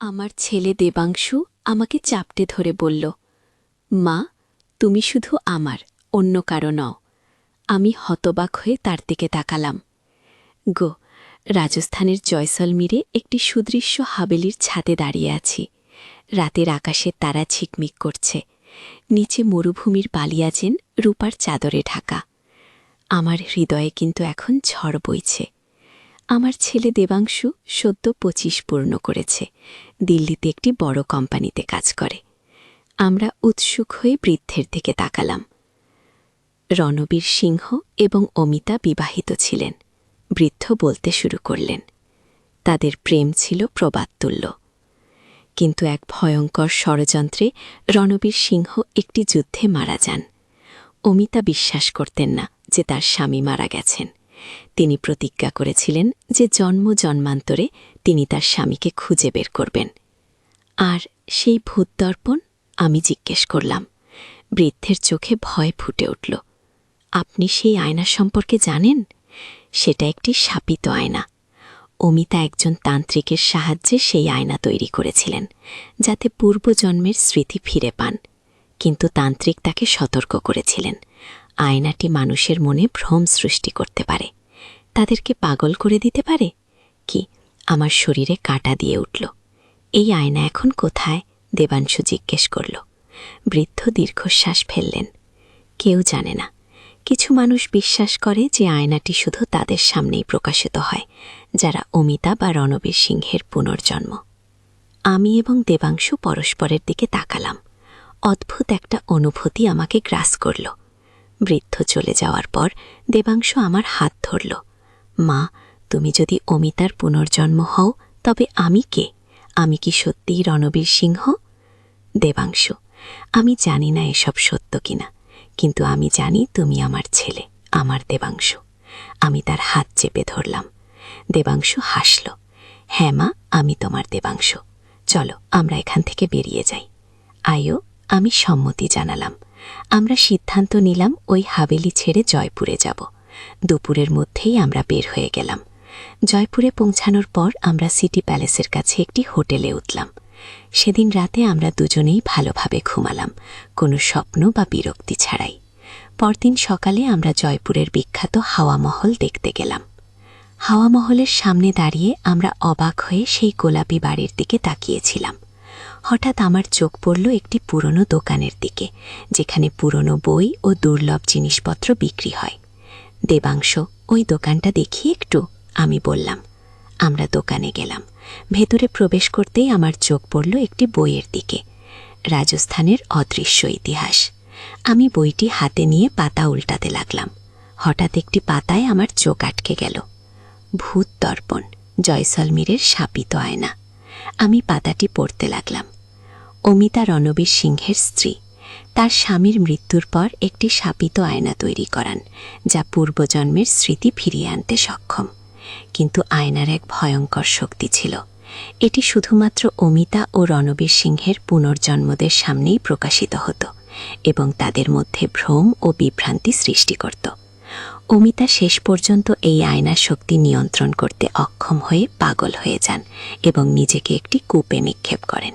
আমার ছেলে দেবাংশু আমাকে চাপটে ধরে বলল, মা, তুমি শুধু আমার, অন্য কারো নও। আমি হতবাক হয়ে তার দিকে তাকালাম। রাজস্থানের জয়সলমীরে একটি সুদৃশ্য হাবেলির ছাদে দাঁড়িয়ে আছি। রাতের আকাশে তারা ঝিকমিক করছে। নিচে মরুভূমির বালিয়াজেন রূপার চাদরে ঢাকা। আমার হৃদয়ে কিন্তু এখন ঝড় বইছে। আমার ছেলে দেবাংশু সদ্য ২৫ পূর্ণ করেছে, দিল্লিতে একটি বড় কোম্পানিতে কাজ করে। আমরা উৎসুক হয়ে বৃদ্ধের দিকে তাকালাম। রণবীর সিংহ এবং অমিতা বিবাহিত ছিলেন। বৃদ্ধ বলতে শুরু করলেন, তাদের প্রেম ছিল প্রবাদতুল্য। কিন্তু এক ভয়ঙ্কর ষড়যন্ত্রে রণবীর সিংহ একটি যুদ্ধে মারা যান। অমিতা বিশ্বাস করতেন না যে তার স্বামী মারা গেছেন। তিনি প্রতিজ্ঞা করেছিলেন যে জন্ম জন্মান্তরে তিনি তার স্বামীকে খুঁজে বের করবেন। আর সেই ভূতদর্পণ? আমি জিজ্ঞেস করলাম। বৃদ্ধের চোখে ভয় ফুটে উঠল। আপনি সেই আয়না সম্পর্কে জানেন? সেটা একটি শাপিত আয়না। অমিতা একজন তান্ত্রিকের সাহায্যে সেই আয়না তৈরি করেছিলেন, যাতে পূর্বজন্মের স্মৃতি ফিরে পান। কিন্তু তান্ত্রিক তাকে সতর্ক করেছিলেন, আয়নাটি মানুষের মনে ভ্রম সৃষ্টি করতে পারে, তাদেরকে পাগল করে দিতে পারে। কি আমার শরীরে কাঁটা দিয়ে উঠল। এই আয়না এখন কোথায়? দেবাংশু জিজ্ঞেস করল। বৃদ্ধ দীর্ঘশ্বাস ফেললেন। কেউ জানে না। কিছু মানুষ বিশ্বাস করে যে আয়নাটি শুধু তাদের সামনেই প্রকাশিত হয়, যারা অমিতা বা রণবীর সিংহের পুনর্জন্ম। আমি এবং দেবাংশু পরস্পরের দিকে তাকালাম। অদ্ভুত একটা অনুভূতি আমাকে গ্রাস করল। বৃদ্ধ চলে যাওয়ার পর দেবাংশু আমার হাত ধরল। মা, তুমি যদি অমিতার পুনর্জন্ম হও, তবে আমি কে? আমি কি সত্যিই রণবীর সিংহ? দেবাংশু, আমি জানি না এসব সত্য কিনা, কিন্তু আমি জানি তুমি আমার ছেলে, আমার দেবাংশু। আমি তার হাত চেপে ধরলাম। দেবাংশু হাসল। হ্যাঁ মা, আমি তোমার দেবাংশু। চলো আমরা এখান থেকে বেরিয়ে যাই। আয়ো, আমি সম্মতি জানালাম। আমরা সিদ্ধান্ত নিলাম ওই হাবেলি ছেড়ে জয়পুরে যাব। দুপুরের মধ্যেই আমরা বের হয়ে গেলাম। জয়পুরে পৌঁছানোর পর আমরা সিটি প্যালেসের কাছে একটি হোটেলে উঠলাম। সেদিন রাতে আমরা দুজনেই ভালোভাবে ঘুমালাম, কোনো স্বপ্ন বা বিরক্তি ছাড়াই। পরদিন সকালে আমরা জয়পুরের বিখ্যাত হাওয়া মহল দেখতে গেলাম। হাওয়া মহলের সামনে দাঁড়িয়ে আমরা অবাক হয়ে সেই গোলাপি বাড়ির দিকে তাকিয়েছিলাম। হঠাৎ আমার চোখ পড়ল একটি পুরনো দোকানের দিকে, যেখানে পুরনো বই ও দুর্লভ জিনিসপত্র বিক্রি হয়। দেবাংশ, ওই দোকানটা দেখি একটু, আমি বললাম। আমরা দোকানে গেলাম। ভেতরে প্রবেশ করতেই আমার চোখ পড়ল একটি বইয়ের দিকে, রাজস্থানের অদৃশ্য ইতিহাস। আমি বইটি হাতে নিয়ে পাতা উল্টাতে লাগলাম। হঠাৎ একটি পাতায় আমার চোখ আটকে গেল। ভূত দর্পণ, জয়সলমীরের শাপিত আয়না। আমি পাতাটি পড়তে লাগলাম। অমিতা রণবীর সিংহের স্ত্রী। তার স্বামীর মৃত্যুর পর একটি শাপিত আয়না তৈরি করান, যা পূর্বজন্মের স্মৃতি ফিরিয়ে আনতে সক্ষম। কিন্তু আয়নার এক ভয়ঙ্কর শক্তি ছিল। এটি শুধুমাত্র অমিতা ও রণবীর সিংহের পুনর্জন্মদের সামনেই প্রকাশিত হতো এবং তাদের মধ্যে ভ্রম ও বিভ্রান্তি সৃষ্টি করত। অমিতা শেষ পর্যন্ত এই আয়নার শক্তি নিয়ন্ত্রণ করতে অক্ষম হয়ে পাগল হয়ে যান এবং নিজেকে একটি কূপে নিক্ষেপ করেন।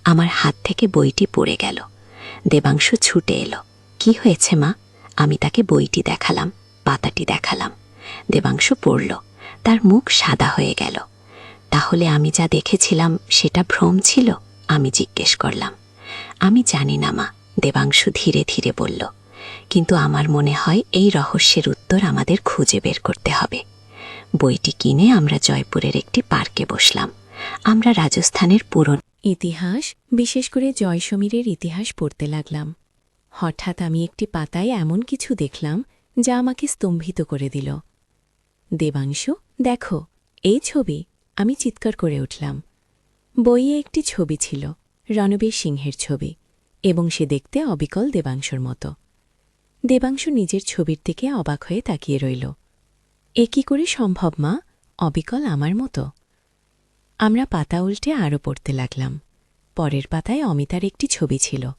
আমার হাত থেকে বইটি পড়ে গেল। দেবাংশু ছুটে এলো। কি হয়েছে মা? আমি তাকে বইটি দেখালাম, পাতাটি দেখালাম। দেবাংশু পড়ল। তার মুখ সাদা হয়ে গেল। তাহলে আমি যা দেখেছিলাম সেটা ভ্রম ছিল? আমি জিজ্ঞেস করলাম। আমি জানি না মা, দেবাংশু ধীরে ধীরে বলল। কিন্তু আমার মনে হয় এই রহস্যের উত্তর আমাদের খুঁজে বের করতে হবে। বইটি কিনে আমরা জয়পুরের একটি পার্কে বসলাম। আমরা রাজস্থানের পুরনো ইতিহাস, বিশেষ করে জয়সলমীরের ইতিহাস পড়তে লাগলাম। হঠাৎ আমি একটি পাতায় এমন কিছু দেখলাম যা আমাকে স্তম্ভিত করে দিল। দেবাংশু, দেখো, এই ছবি! আমি চিৎকার করে উঠলাম। বইয়ে একটি ছবি ছিল, রণবীর সিংহের ছবি, এবং সে দেখতে অবিকল দেবাংশুর মতো। দেবাংশু নিজের ছবির দিকে অবাক হয়ে তাকিয়ে রইল। এ কি করে সম্ভব মা? অবিকল আমার মতো। আমরা পাতা উল্টে আরও পড়তে লাগলাম। পরের পাতায় অমিতার একটি ছবি ছিল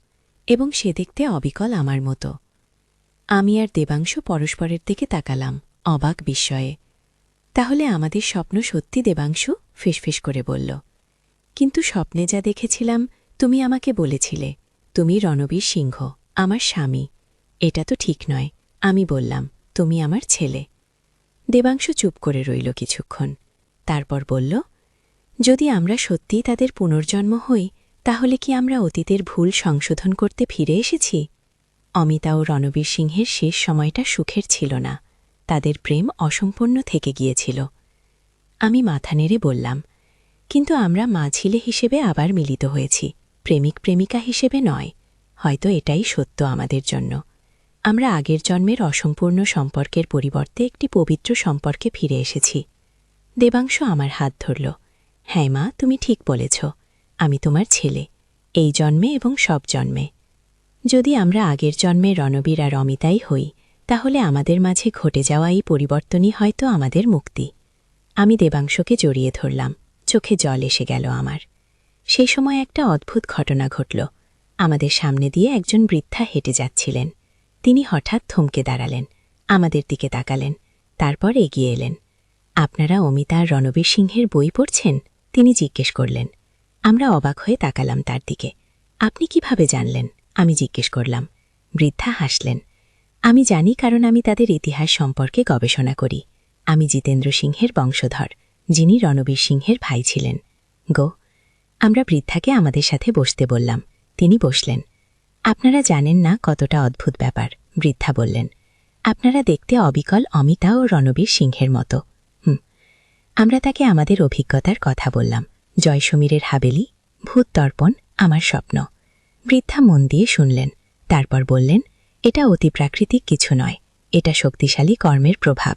এবং সে দেখতে অবিকল আমার মতো। আমি আর দেবাংশু পরস্পরের দিকে তাকালাম, অবাক বিস্ময়ে। তাহলে আমাদের স্বপ্ন সত্যি? দেবাংশু ফিসফিস করে বলল। কিন্তু স্বপ্নে যা দেখেছিলাম, তুমি আমাকে বলেছিলে তুমি রণবীর সিংহ, আমার স্বামী। এটা তো ঠিক নয়। আমি বললাম, তুমি আমার ছেলে। দেবাংশু চুপ করে রইল কিছুক্ষণ, তারপর বলল, যদি আমরা সত্যিই তাদের পুনর্জন্ম হই, তাহলে কি আমরা অতীতের ভুল সংশোধন করতে ফিরে এসেছি? অমিতা ও রণবীর সিংহের শেষ সময়টা সুখের ছিল না, তাদের প্রেম অসম্পূর্ণ থেকে গিয়েছিল। আমি মাথা নেড়ে বললাম, কিন্তু আমরা মা ছেলে হিসেবে আবার মিলিত হয়েছি, প্রেমিক প্রেমিকা হিসেবে নয়। হয়তো এটাই সত্য আমাদের জন্য। আমরা আগের জন্মের অসম্পূর্ণ সম্পর্কের পরিবর্তে একটি পবিত্র সম্পর্কে ফিরে এসেছি। দেবাংশু আমার হাত ধরল। হ্যাঁ মা, তুমি ঠিক বলেছ। আমি তোমার ছেলে, এই জন্মে এবং সব জন্মে। যদি আমরা আগের জন্মে রণবীর আর অমিতাই হই, তাহলে আমাদের মাঝে ঘটে যাওয়া এই পরিবর্তনই হয়তো আমাদের মুক্তি। আমি দেবাংশকে জড়িয়ে ধরলাম, চোখে জল এসে গেল আমার। সেই সময় একটা অদ্ভুত ঘটনা ঘটল। আমাদের সামনে দিয়ে একজন বৃদ্ধা হেঁটে যাচ্ছিলেন। তিনি হঠাৎ থমকে দাঁড়ালেন, আমাদের দিকে তাকালেন, তারপর এগিয়ে এলেন। আপনারা অমিতা আর রণবীর সিংহের বই পড়ছেন? তিনি জিজ্ঞেস করলেন। আমরা অবাক হয়ে তাকালাম তার দিকে। আপনি কিভাবে জানলেন? আমি জিজ্ঞেস করলাম। বৃদ্ধা হাসলেন। আমি জানি, কারণ আমি তাদের ইতিহাস সম্পর্কে গবেষণা করি। আমি জিতেন্দ্র সিংহের বংশধর, যিনি রণবীর সিংহের ভাই ছিলেন। গো। আমরা বৃদ্ধাকে আমাদের সাথে বসতে বললাম। তিনি বসলেন। আপনারা জানেন না কতটা অদ্ভুত ব্যাপার, বৃদ্ধা বললেন। আপনারা দেখতে অবিকল অমিতা ও রণবীর সিংহের মতো। আমরা তাকে আমাদের অভিজ্ঞতার কথা বললাম। জয়সমীরের হাবেলি, ভূত দর্পণ, আমার স্বপ্ন। বৃদ্ধা মন দিয়ে শুনলেন, তারপর বললেন, এটা অতিপ্রাকৃতিক কিছু নয়, এটা শক্তিশালী কর্মের প্রভাব।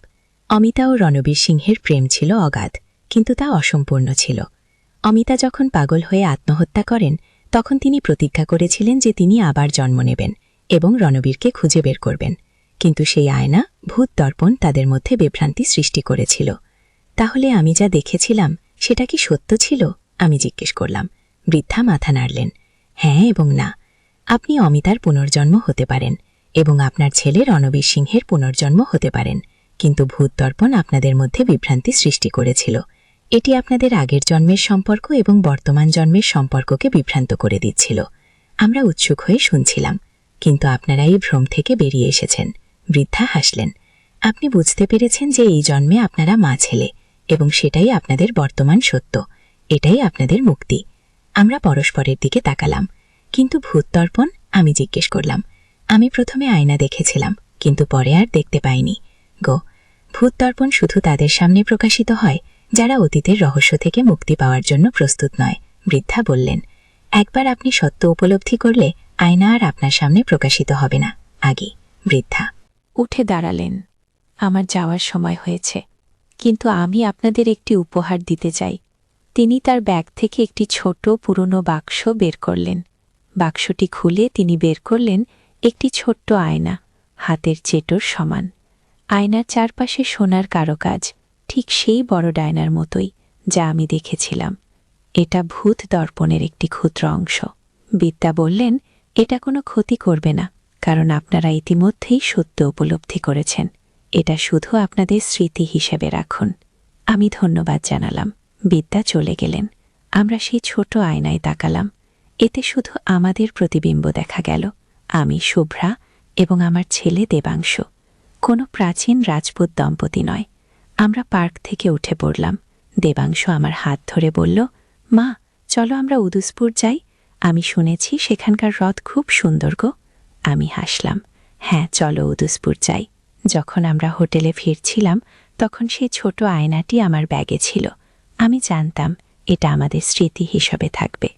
অমিতা ও রণবীর সিংহের প্রেম ছিল অগাধ, কিন্তু তা অসম্পূর্ণ ছিল। অমিতা যখন পাগল হয়ে আত্মহত্যা করেন, তখন তিনি প্রতিজ্ঞা করেছিলেন যে তিনি আবার জন্ম নেবেন এবং রণবীরকে খুঁজে বের করবেন। কিন্তু সেই আয়না, ভূত দর্পণ তাদের মধ্যে বিভ্রান্তি সৃষ্টি করেছিল। তাহলে আমি যা দেখেছিলাম সেটা কি সত্য ছিল? আমি জিজ্ঞেস করলাম। বৃদ্ধা মাথা নাড়লেন। হ্যাঁ এবং না। আপনি অমিতার পুনর্জন্ম হতে পারেন এবং আপনার ছেলে রণবীর সিংহের পুনর্জন্ম হতে পারেন, কিন্তু ভূত দর্পণ আপনাদের মধ্যে বিভ্রান্তি সৃষ্টি করেছিল। এটি আপনাদের আগের জন্মের সম্পর্ক এবং বর্তমান জন্মের সম্পর্ককে বিভ্রান্ত করে দিচ্ছিল। আমরা উৎসুক হয়ে শুনছিলাম, কিন্তু আপনারা এই ভ্রম থেকে বেরিয়ে এসেছেন। বৃদ্ধা হাসলেন। আপনি বুঝতে পেরেছেন যে এই জন্মে আপনারা মা ছেলে, এবং সেটাই আপনাদের বর্তমান সত্য, এটাই আপনাদের মুক্তি। আমরা পরস্পরের দিকে তাকালাম। কিন্তু ভূত দর্পণ? আমি জিজ্ঞেস করলাম। আমি প্রথমে আয়না দেখেছিলাম, কিন্তু পরে আর দেখতে পাইনি। গো। ভূত দর্পণ শুধু তাদের সামনে প্রকাশিত হয় যারা অতীতের রহস্য থেকে মুক্তি পাওয়ার জন্য প্রস্তুত নয়, বৃদ্ধা বললেন। একবার আপনি সত্য উপলব্ধি করলে আয়না আর আপনার সামনে প্রকাশিত হবে না। আগে। বৃদ্ধা উঠে দাঁড়ালেন। আমার যাওয়ার সময় হয়েছে, কিন্তু আমি আপনাদের একটি উপহার দিতে চাই। তিনি তার ব্যাগ থেকে একটি ছোট পুরনো বাক্স বের করলেন। বাক্সটি খুলে তিনি বের করলেন একটি ছোট্ট আয়না, হাতের চেটোর সমান। আয়নার চারপাশে সোনার কারুকাজ, ঠিক সেই বড় ডায়নার মতোই যা আমি দেখেছিলাম। এটা ভূত দর্পণের একটি ক্ষুদ্র অংশ। বিদ্যা বললেন, এটা কোনো ক্ষতি করবে না, কারণ আপনারা ইতিমধ্যেই সত্য উপলব্ধি করেছেন। এটা শুধু আপনাদের স্মৃতি হিসেবে রাখুন। আমি ধন্যবাদ জানালাম। বিদ্যা চলে গেলেন। আমরা সেই ছোট আয়নায় তাকালাম। এতে শুধু আমাদের প্রতিবিম্ব দেখা গেল, আমি শুভ্রা এবং আমার ছেলে দেবাংশু। কোনো প্রাচীন রাজপুত দম্পতি নয়। আমরা পার্ক থেকে উঠে পড়লাম। দেবাংশু আমার হাত ধরে বলল, মা, চলো আমরা উদুসপুর যাই। আমি শুনেছি সেখানকার হ্রদ খুব সুন্দর গো। আমি হাসলাম। হ্যাঁ, চলো উদুসপুর যাই। যখন আমরা হোটেলে ফিরছিলাম, তখন সেই ছোট আয়নাটি আমার ব্যাগে ছিল। আমি জানতাম এটা আমাদের স্মৃতি হিসেবে থাকবে।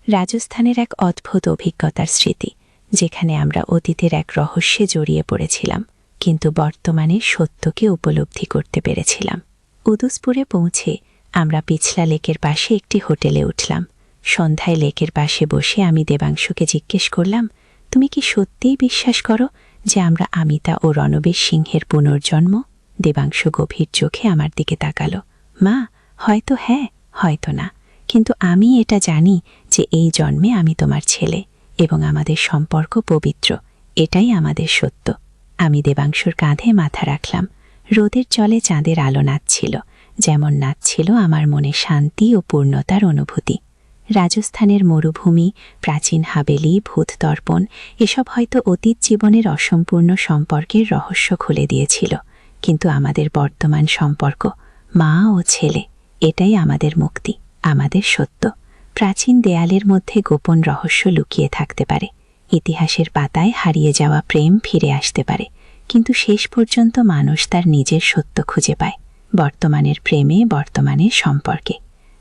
রাজস্থানের এক অদ্ভুত অভিজ্ঞতার স্মৃতি, যেখানে আমরা অতীতের এক রহস্যে জড়িয়ে পড়েছিলাম, কিন্তু বর্তমানে সত্যকে উপলব্ধি করতে পেরেছিলাম। উদুসপুরে পৌঁছে আমরা পিছলা লেকের পাশে একটি হোটেলে উঠলাম। সন্ধ্যায় লেকের পাশে বসে আমি দেবাংশুকে জিজ্ঞেস করলাম, তুমি কি সত্যিই বিশ্বাস করো যে আমরা অমিতা ও রণবীর সিংহের পুনর্জন্ম? দেবাংশু গভীর চোখে আমার দিকে তাকালো। মা, হয়তো হ্যাঁ, হয়তো না, কিন্তু আমি এটা জানি যে এই জন্মে আমি তোমার ছেলে এবং আমাদের সম্পর্ক পবিত্র। এটাই আমাদের সত্য। আমি দেবাংশুর কাঁধে মাথা রাখলাম। রোদের জলে চাঁদের আলো নাচছিল, যেমন নাচছিল আমার মনে শান্তি ও পূর্ণতার অনুভূতি। রাজস্থানের মরুভূমি, প্রাচীন হাবেলি, ভূত দর্পণ এসব হয়তো অতীত জীবনের অসম্পূর্ণ সম্পর্কের রহস্য খুলে দিয়েছিল, কিন্তু আমাদের বর্তমান সম্পর্ক, মা ও ছেলে, এটাই আমাদের মুক্তি, আমাদের সত্য। প্রাচীন দেয়ালের মধ্যে গোপন রহস্য লুকিয়ে থাকতে পারে, ইতিহাসের পাতায় হারিয়ে যাওয়া প্রেম ফিরে আসতে পারে, কিন্তু শেষ পর্যন্ত মানুষ তার নিজের সত্য খুঁজে পায়, বর্তমানের প্রেমে, বর্তমানের সম্পর্কে।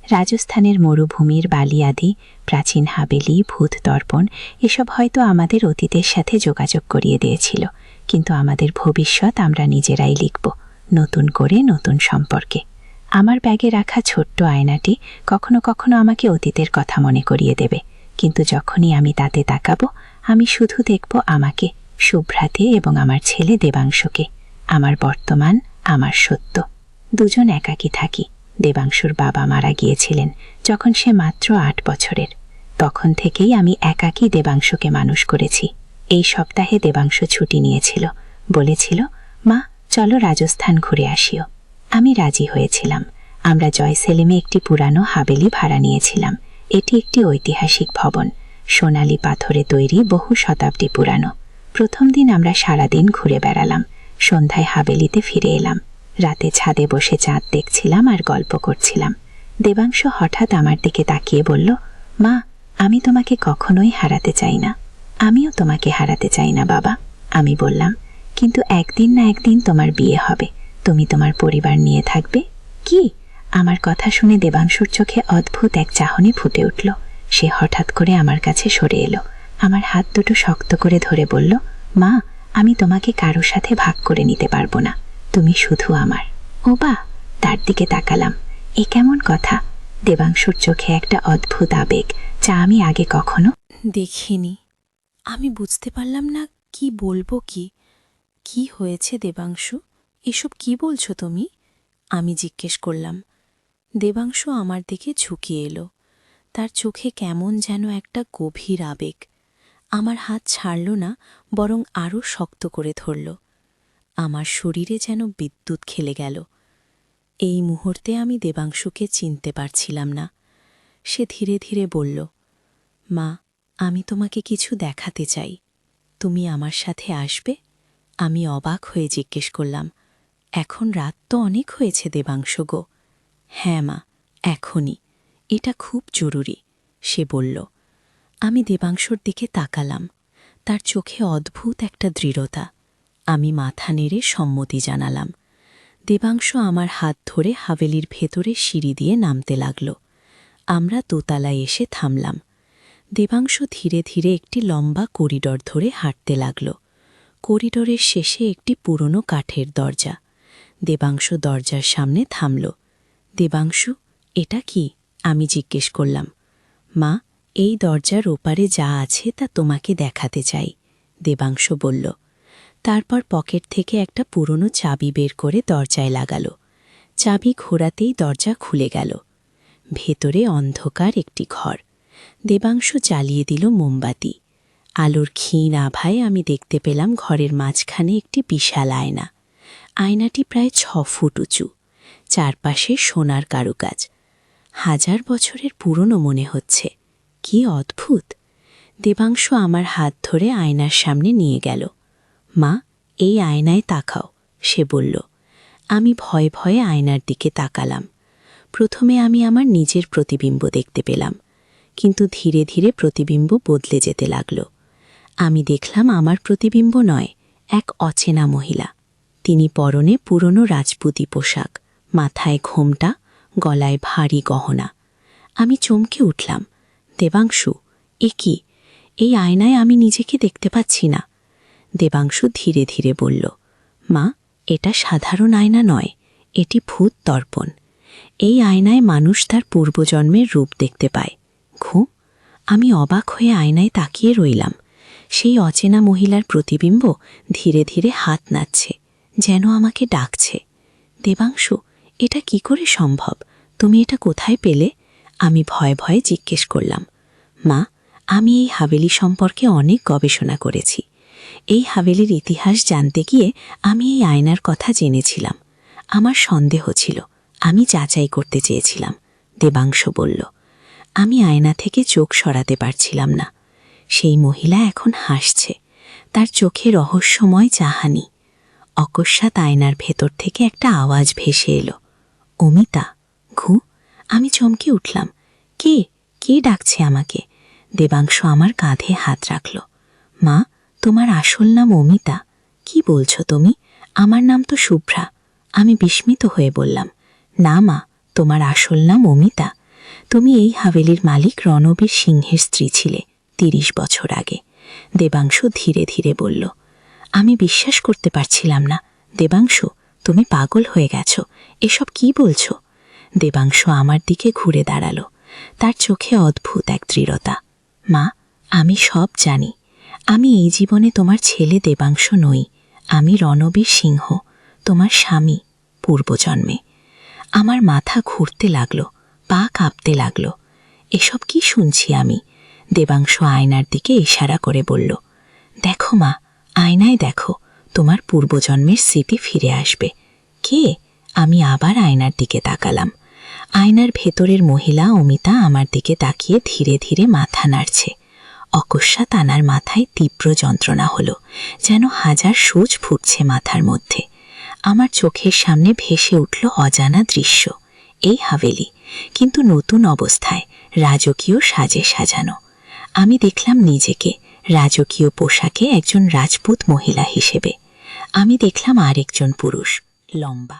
রাজস্থানের মরুভূমির বালিয়াদি, প্রাচীন হাবেলি, ভূত দর্পণ এসব হয়তো আমাদের অতীতের সাথে যোগাযোগ করিয়ে দিয়েছিল, কিন্তু আমাদের ভবিষ্যৎ আমরা নিজেরাই লিখব, নতুন করে, নতুন সম্পর্কে। আমার ব্যাগে রাখা ছোট্ট আয়নাটি কখনো কখনো আমাকে অতীতের কথা মনে করিয়ে দেবে, কিন্তু যখনই আমি তাতে তাকাবো, আমি শুধু দেখব আমাকে, শুভ্রাতে এবং আমার ছেলে দেবাংশুকে, আমার বর্তমান, আমার সত্য। দুজন একাকী থাকি। দেবাংশুর বাবা মারা গিয়েছিলেন যখন সে মাত্র 8 বছরের। তখন থেকেই আমি একাকী দেবাংশুকে মানুষ করেছি। এই সপ্তাহে দেবাংশু ছুটি নিয়েছিল, বলেছিল, মা চলো রাজস্থান ঘুরে আসিও। আমি রাজি হয়েছিলাম। আমরা জয়সেলিমে একটি পুরানো হাবেলি ভাড়া নিয়েছিলাম। এটি একটি ঐতিহাসিক ভবন, সোনালী পাথরে তৈরি, বহু শতাব্দী পুরানো। প্রথম দিন আমরা সারাদিন ঘুরে বেড়ালাম, সন্ধ্যায় হাবেলিতে ফিরে এলাম। রাতে ছাদে বসে চাঁদ দেখছিলাম আর গল্প করছিলাম। দেবাংশু হঠাৎ আমার দিকে তাকিয়ে বলল, মা আমি তোমাকে কখনোই হারাতে চাই না। আমিও তোমাকে হারাতে চাই না বাবা। আমি বললাম, কিন্তু একদিন না একদিন তোমার বিয়ে হবে, তুমি তোমার পরিবার নিয়ে থাকবে। কি? আমার কথা শুনে দেবাংশুর চোখে অদ্ভুত এক চাহনি ফুটে উঠল। সে হঠাৎ করে আমার কাছে সরে এলো, আমার হাত দুটো শক্ত করে ধরে বলল, মা আমি তোমাকে কারো সাথে ভাগ করে নিতে পারবো না, তুমি শুধু আমার। ও বা, তার দিকে তাকালাম। এ কেমন কথা? দেবাংশুর চোখে একটা অদ্ভুত আবেগ, যা আমি আগে কখনো দেখিনি। আমি বুঝতে পারলাম না কি বলবো। কি হয়েছে দেবাংশু? এসব কি বলছো তুমি? আমি জিজ্ঞেস করলাম। দেবাংশু আমার দিকে ঝুঁকিয়ে এলো। তার চোখে কেমন যেন একটা গভীর আবেগ। আমার হাত ছাড়ল না, বরং আরও শক্ত করে ধরল। আমার শরীরে যেন বিদ্যুৎ খেলে গেল। এই মুহূর্তে আমি দেবাংশুকে চিনতে পারছিলাম না। সে ধীরে ধীরে বলল, মা আমি তোমাকে কিছু দেখাতে চাই, তুমি আমার সাথে আসবে? আমি অবাক হয়ে জিজ্ঞেস করলাম, এখন রাত তো অনেক হয়েছে দেবাংশু গো। হ্যাঁ মা, এখনই, এটা খুব জরুরি, সে বলল। আমি দেবাংশুর দিকে তাকালাম। তার চোখে অদ্ভুত একটা দৃঢ়তা। আমি মাথা নেড়ে সম্মতি জানালাম। দেবাংশু আমার হাত ধরে হাভেলির ভেতরে সিঁড়ি দিয়ে নামতে লাগল। আমরা দোতলায় এসে থামলাম। দেবাংশু ধীরে ধীরে একটি লম্বা করিডর ধরে হাঁটতে লাগল। করিডরের শেষে একটি পুরনো কাঠের দরজা। দেবাংশু দরজার সামনে থামল। দেবাংশু, এটা কি? আমি জিজ্ঞেস করলাম। মা, এই দরজার ওপারে যা আছে তা তোমাকে দেখাতে চাই, দেবাংশু বলল। তারপর পকেট থেকে একটা পুরনো চাবি বের করে দরজায় লাগালো। চাবি ঘোরাতেই দরজা খুলে গেল। ভেতরে অন্ধকার একটি ঘর। দেবাংশু জ্বালিয়ে দিল মোমবাতি। আলোর ক্ষীণ আভায় আমি দেখতে পেলাম ঘরের মাঝখানে একটি বিশাল আয়না। আয়নাটি প্রায় 6 ফুট উঁচু, চারপাশে সোনার কারুকাজ। 1000 বছরের পুরনো মনে হচ্ছে। কি অদ্ভুত! দেবাংশু আমার হাত ধরে আয়নার সামনে নিয়ে গেল। মা, এই আয়নায় তাকাও, সে বলল। আমি ভয়ে ভয়ে আয়নার দিকে তাকালাম। প্রথমে আমি আমার নিজের প্রতিবিম্ব দেখতে পেলাম, কিন্তু ধীরে ধীরে প্রতিবিম্ব বদলে যেতে লাগল। আমি দেখলাম আমার প্রতিবিম্ব নয়, এক অচেনা মহিলা। তিনি পরনে পুরনো রাজপুতি পোশাক, মাথায় ঘোমটা, গলায় ভারী গহনা। আমি চমকে উঠলাম। দেবাংশু, এ কি? এই আয়নায় আমি নিজেকে দেখতে পাচ্ছি না। দেবাংশু ধীরে ধীরে বলল, মা, এটা সাধারণ আয়না নয়, এটি ভূত দর্পণ। এই আয়নায় মানুষ তার পূর্বজন্মের রূপ দেখতে পায়। ঘুম? আমি অবাক হয়ে আয়নায় তাকিয়ে রইলাম। সেই অচেনা মহিলার প্রতিবিম্ব ধীরে ধীরে হাত নাড়ছে, যেন আমাকে ডাকছে। দেবাংশু, এটা কি করে সম্ভব? তুমি এটা কোথায় পেলে? আমি ভয়ে ভয়ে জিজ্ঞেস করলাম। মা, আমি এই হাভেলি সম্পর্কে অনেক গবেষণা করেছি। এই হাভেলির ইতিহাস জানতে গিয়ে আমি এই আয়নার কথা জেনেছিলাম। আমার সন্দেহ ছিল, আমি যাচাই করতে চেয়েছিলাম, দেবাংশু বলল। আমি আয়না থেকে চোখ সরাতে পারছিলাম না। সেই মহিলা এখন হাসছে, তার চোখে রহস্যময় চাহানি। অকস্মাৎ আয়নার ভেতর থেকে একটা আওয়াজ ভেসে এলো, অমিতা। ঘু। আমি চমকে উঠলাম। কে কে ডাকছে আমাকে? দেবাংশু আমার কাঁধে হাত রাখল। মা, তোমার আসল নাম অমিতা? কি বলছো তুমি? আমার নাম তো শুভ্রা। আমি বিস্মিত হয়ে বললাম, না মা, তোমার আসল নাম অমিতা। তুমি এই হাভেলির মালিক রণবীর সিংহের স্ত্রী ছিলে ৩০ বছর আগে। দেবাংশু ধীরে ধীরে বলল। আমি বিশ্বাস করতে পারছিলাম না। দেবাংশু, তুমি পাগল হয়ে গেছো, এসব কি বলছো? দেবাংশু আমার দিকে ঘুরে দাঁড়ালো, তার চোখে অদ্ভুত এক দৃঢ়তা। মা, আমি সব জানি। আমি এই জীবনে তোমার ছেলে দেবাংশু নই, আমি রণবীর সিংহ, তোমার স্বামী পূর্বজন্মে। আমার মাথা ঘুরতে লাগলো, পা কাঁপতে লাগলো। এসব কি শুনছি আমি? দেবাংশু আয়নার দিকে ইশারা করে বলল, দেখো মা, আয়নায় দেখো, তোমার পূর্বজন্মের স্মৃতি ফিরে আসবে। কে? আমি আবার আয়নার দিকে তাকালাম। আয়নার ভেতরের মহিলা অমিতা আমার দিকে তাকিয়ে ধীরে ধীরে মাথা নাড়ছে। অকস্মাৎ আনার মাথায় তীব্র যন্ত্রণা হলো, যেন হাজার সূচ ফুটছে মাথার মধ্যে। আমার চোখের সামনে ভেসে উঠল অজানা দৃশ্য, এই হাভেলি, কিন্তু নতুন অবস্থায়, রাজকীয় সাজে সাজানো। আমি দেখলাম নিজেকে রাজকীয় পোশাকে একজন রাজপুত মহিলা হিসেবে। আমি দেখলাম আরেকজন পুরুষ, লম্বা,